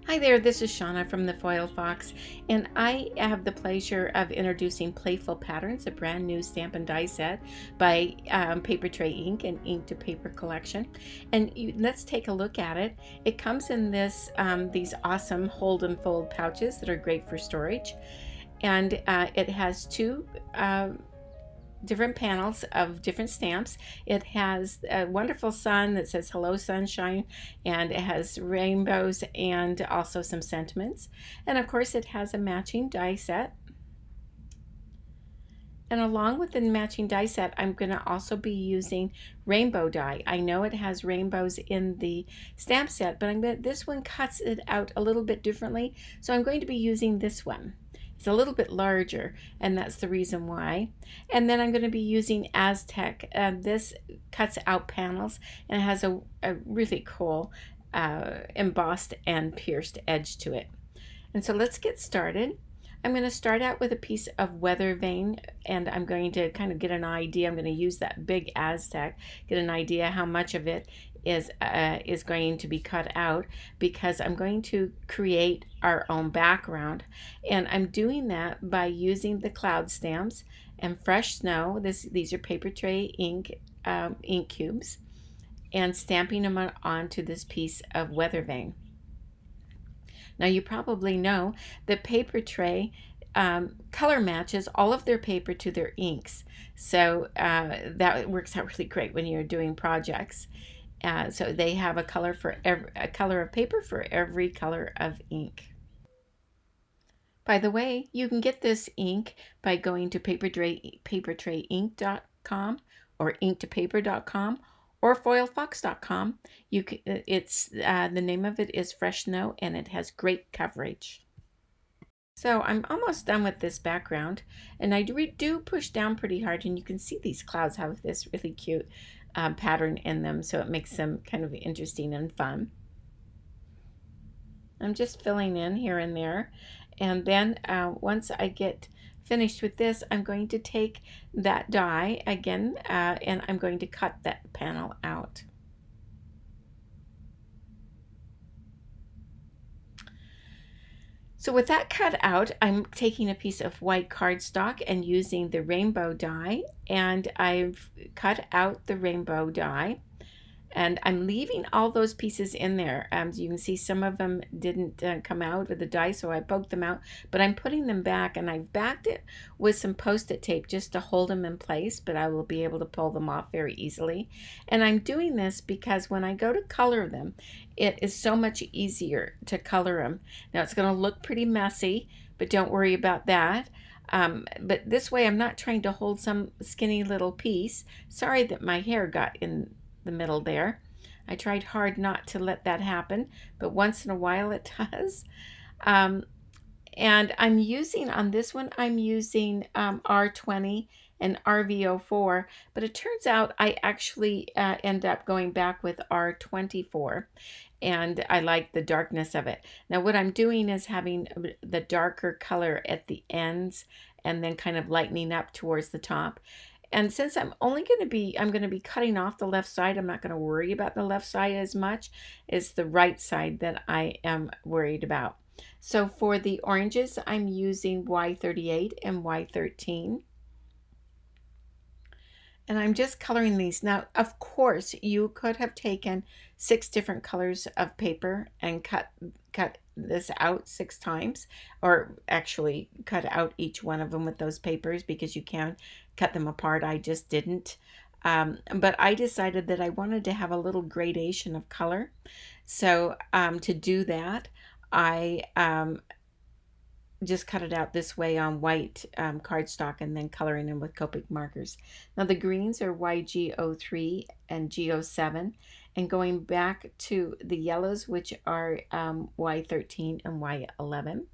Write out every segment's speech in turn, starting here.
Hi there, this is Shauna from the Foil Fox, and I have the pleasure of introducing Playful Patterns, a brand new stamp and die set by Paper Tray Ink and Ink to Paper collection. And let's take a look at it. It comes in these awesome hold and fold pouches that are great for storage, and it has two different panels of different stamps. It has a wonderful sun that says hello sunshine, and it has rainbows and also some sentiments. And of course it has a matching die set. And along with the matching die set, I'm going to also be using rainbow die. I know it has rainbows in the stamp set, but this one cuts it out a little bit differently. So I'm going to be using this one. It's a little bit larger, and that's the reason why. And then I'm going to be using Aztec. This cuts out panels, and it has a really cool embossed and pierced edge to it. And so let's get started. I'm going to start out with a piece of weather vane, and I'm going to kind of get an idea. I'm going to use that big Aztec, get an idea how much of it is going to be cut out, because I'm going to create our own background. And I'm doing that by using the cloud stamps and fresh snow. These are Paper Tray ink cubes, and stamping them onto this piece of weather vane. Now you probably know that Paper Tray color matches all of their paper to their inks. So that works out really great when you're doing projects. So they have a color of paper for every color of ink. By the way, you can get this ink by going to papertrayink.com or inktopaper.com or foilfox.com. The name of it is Fresh Snow, and it has great coverage. So I'm almost done with this background, and I do push down pretty hard, and you can see these clouds have this really cute pattern in them, so it makes them kind of interesting and fun. I'm just filling in here and there, and then once I get finished with this, I'm going to take that die again, and I'm going to cut that panel out. So with that cut out, I'm taking a piece of white cardstock and using the rainbow die, and I've cut out the rainbow die. And I'm leaving all those pieces in there. You can see some of them didn't come out of the die, so I poked them out. But I'm putting them back, and I've backed it with some Post-it tape just to hold them in place, but I will be able to pull them off very easily. And I'm doing this because when I go to color them, it is so much easier to color them. Now it's going to look pretty messy, but don't worry about that. But this way I'm not trying to hold some skinny little piece. Sorry that my hair got in the middle there. I tried hard not to let that happen, but once in a while it does. And I'm using, on this one, I'm using R20 and RV04, but it turns out I actually end up going back with R24, and I like the darkness of it. Now what I'm doing is having the darker color at the ends and then kind of lightening up towards the top. And since I'm going to be cutting off the left side, I'm not going to worry about the left side as much. It's the right side that I am worried about. So for the oranges, I'm using Y38 and Y13. And I'm just coloring these. Now, of course, you could have taken 6 different colors of paper and cut this out 6 times, or actually cut out each one of them with those papers, because you can cut them apart. I just didn't. But I decided that I wanted to have a little gradation of color. So to do that, I just cut it out this way on white cardstock and then coloring them with Copic markers. Now the greens are YG03 and G07, and going back to the yellows, which are Y13 and Y11.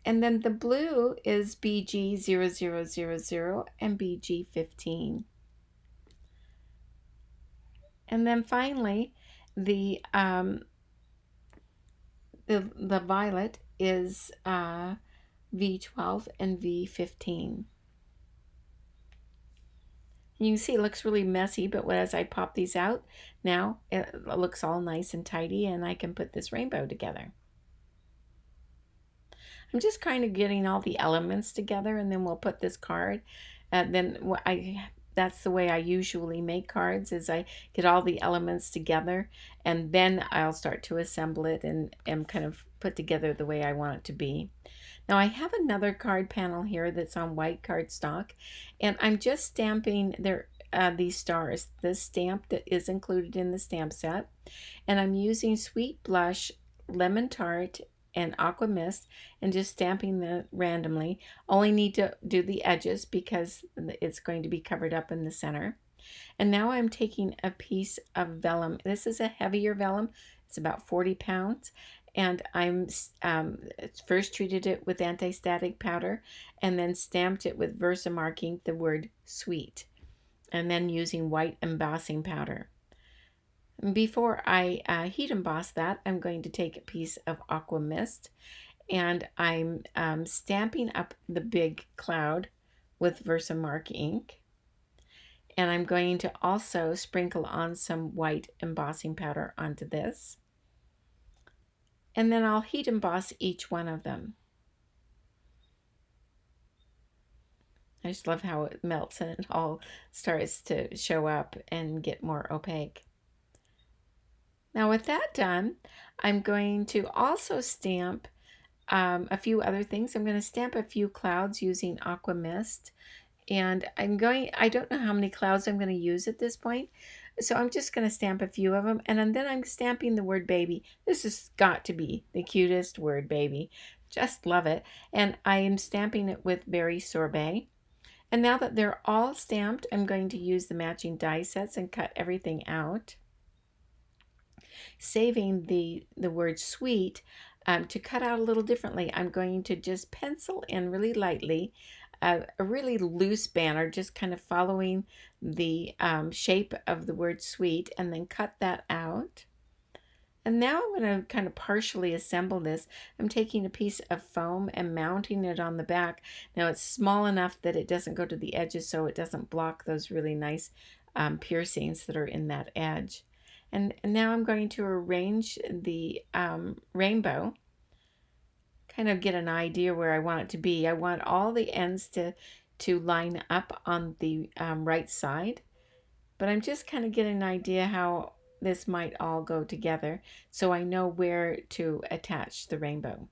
And then the blue is BG0000 and BG15. And then finally, the violet is V12 and V15. You can see it looks really messy, but as I pop these out, Now it looks all nice and tidy, and I can put this rainbow together. I'm just kind of getting all the elements together, and then we'll put this card. And then that's the way I usually make cards, is I get all the elements together, and then I'll start to assemble it and kind of put together the way I want it to be. Now I have another card panel here that's on white cardstock, and I'm just stamping these stars, the stamp that is included in the stamp set. And I'm using Sweet Blush, Lemon Tart, and Aqua Mist, and just stamping them randomly. Only need to do the edges because it's going to be covered up in the center. And now I'm taking a piece of vellum. This is a heavier vellum. It's about 40 pounds. And I'm first treated it with anti-static powder and then stamped it with Versamark ink, the word sweet, and then using white embossing powder. Before I heat emboss that, I'm going to take a piece of Aqua Mist, and I'm stamping up the big cloud with Versamark ink. And I'm going to also sprinkle on some white embossing powder onto this. And then I'll heat emboss each one of them. I just love how it melts and it all starts to show up and get more opaque. Now with that done, I'm going to also stamp a few other things. I'm going to stamp a few clouds using Aqua Mist. And I don't know how many clouds I'm going to use at this point. So I'm just going to stamp a few of them. And then I'm stamping the word baby. This has got to be the cutest word, baby. Just love it. And I am stamping it with Berry Sorbet. And now that they're all stamped, I'm going to use the matching die sets and cut everything out, saving the word sweet to cut out a little differently. I'm going to just pencil in really lightly a really loose banner, just kind of following the shape of the word sweet, and then cut that out. And now I'm going to kind of partially assemble this. I'm taking a piece of foam and mounting it on the back. Now it's small enough that it doesn't go to the edges, so it doesn't block those really nice piercings that are in that edge. And now I'm going to arrange the rainbow, kind of get an idea where I want it to be. I want all the ends to line up on the right side, but I'm just kind of getting an idea how this might all go together so I know where to attach the rainbow.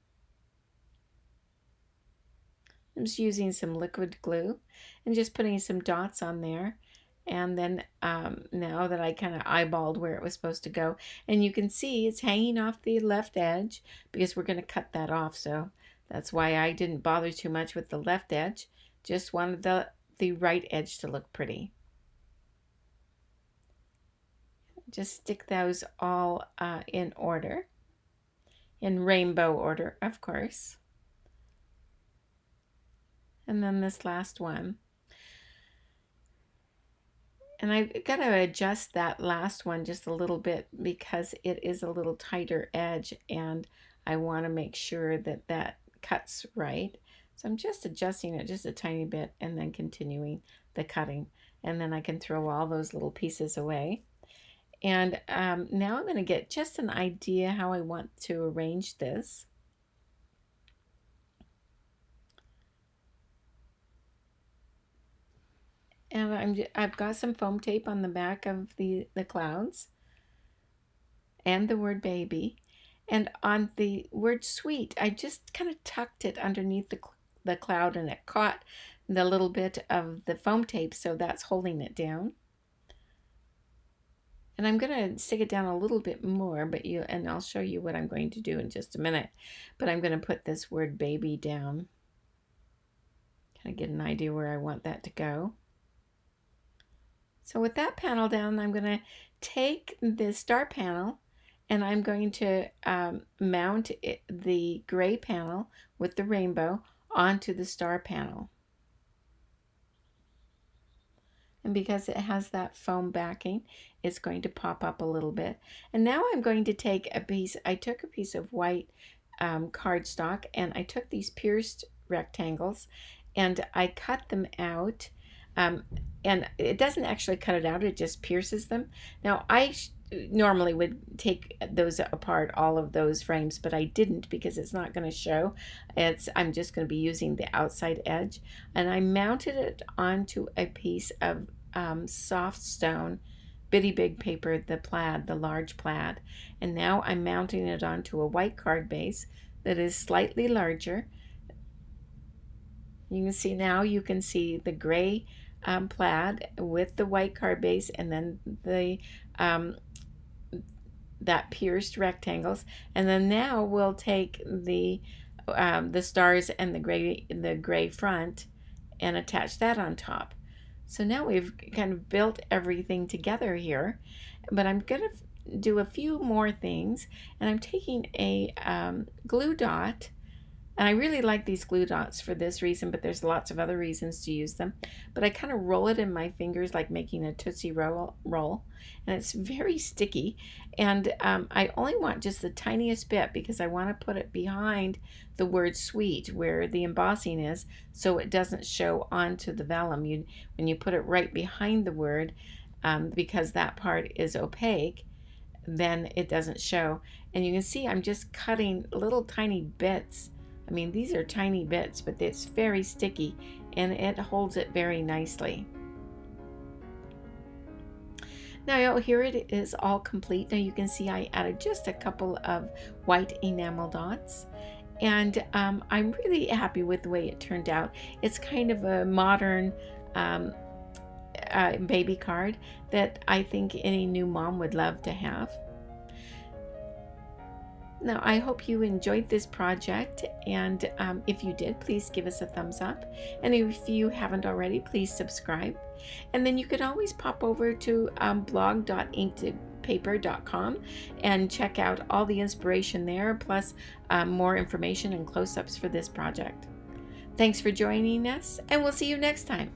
I'm just using some liquid glue and just putting some dots on there. And then now that I kind of eyeballed where it was supposed to go, and you can see it's hanging off the left edge because we're going to cut that off. So that's why I didn't bother too much with the left edge. Just wanted the right edge to look pretty. Just stick those all in order, in rainbow order, of course. And then this last one. And I've got to adjust that last one just a little bit because it is a little tighter edge, and I want to make sure that that cuts right. So I'm just adjusting it just a tiny bit and then continuing the cutting. And then I can throw all those little pieces away. And now I'm going to get just an idea how I want to arrange this. And I've got some foam tape on the back of the clouds and the word baby. And on the word sweet, I just kind of tucked it underneath the cloud, and it caught the little bit of the foam tape, so that's holding it down. And I'm going to stick it down a little bit more, and I'll show you what I'm going to do in just a minute. But I'm going to put this word baby down. Kind of get an idea where I want that to go. So with that panel down, I'm going to take the star panel and I'm going to mount the gray panel with the rainbow onto the star panel. And because it has that foam backing, it's going to pop up a little bit. And now I'm going to take I took a piece of white cardstock, and I took these pierced rectangles and I cut them out. And it doesn't actually cut it out, it just pierces them. Now I normally would take those apart, all of those frames, but I didn't because it's not going to show. I'm just going to be using the outside edge, and I mounted it onto a piece of soft stone bitty big paper, the plaid, the large plaid, and now I'm mounting it onto a white card base that is slightly larger. You can see now, you can see the gray plaid with the white card base, and then the that pierced rectangles, and then now we'll take the stars and the gray front and attach that on top. So now we've kind of built everything together here, but I'm gonna do a few more things, and I'm taking a glue dot. And I really like these glue dots for this reason, but there's lots of other reasons to use them. But I kind of roll it in my fingers like making a Tootsie roll, and it's very sticky. And I only want just the tiniest bit because I want to put it behind the word sweet where the embossing is, so it doesn't show onto the vellum. When you put it right behind the word, because that part is opaque, then it doesn't show. And you can see I'm just cutting little tiny bits. I mean, these are tiny bits, but it's very sticky and it holds it very nicely. Now here it is all complete. Now you can see I added just a couple of white enamel dots, and I'm really happy with the way it turned out. It's kind of a modern baby card that I think any new mom would love to have. Now, I hope you enjoyed this project, and if you did, please give us a thumbs up. And if you haven't already, please subscribe. And then you can always pop over to blog.inkedpaper.com and check out all the inspiration there, plus more information and close-ups for this project. Thanks for joining us, and we'll see you next time.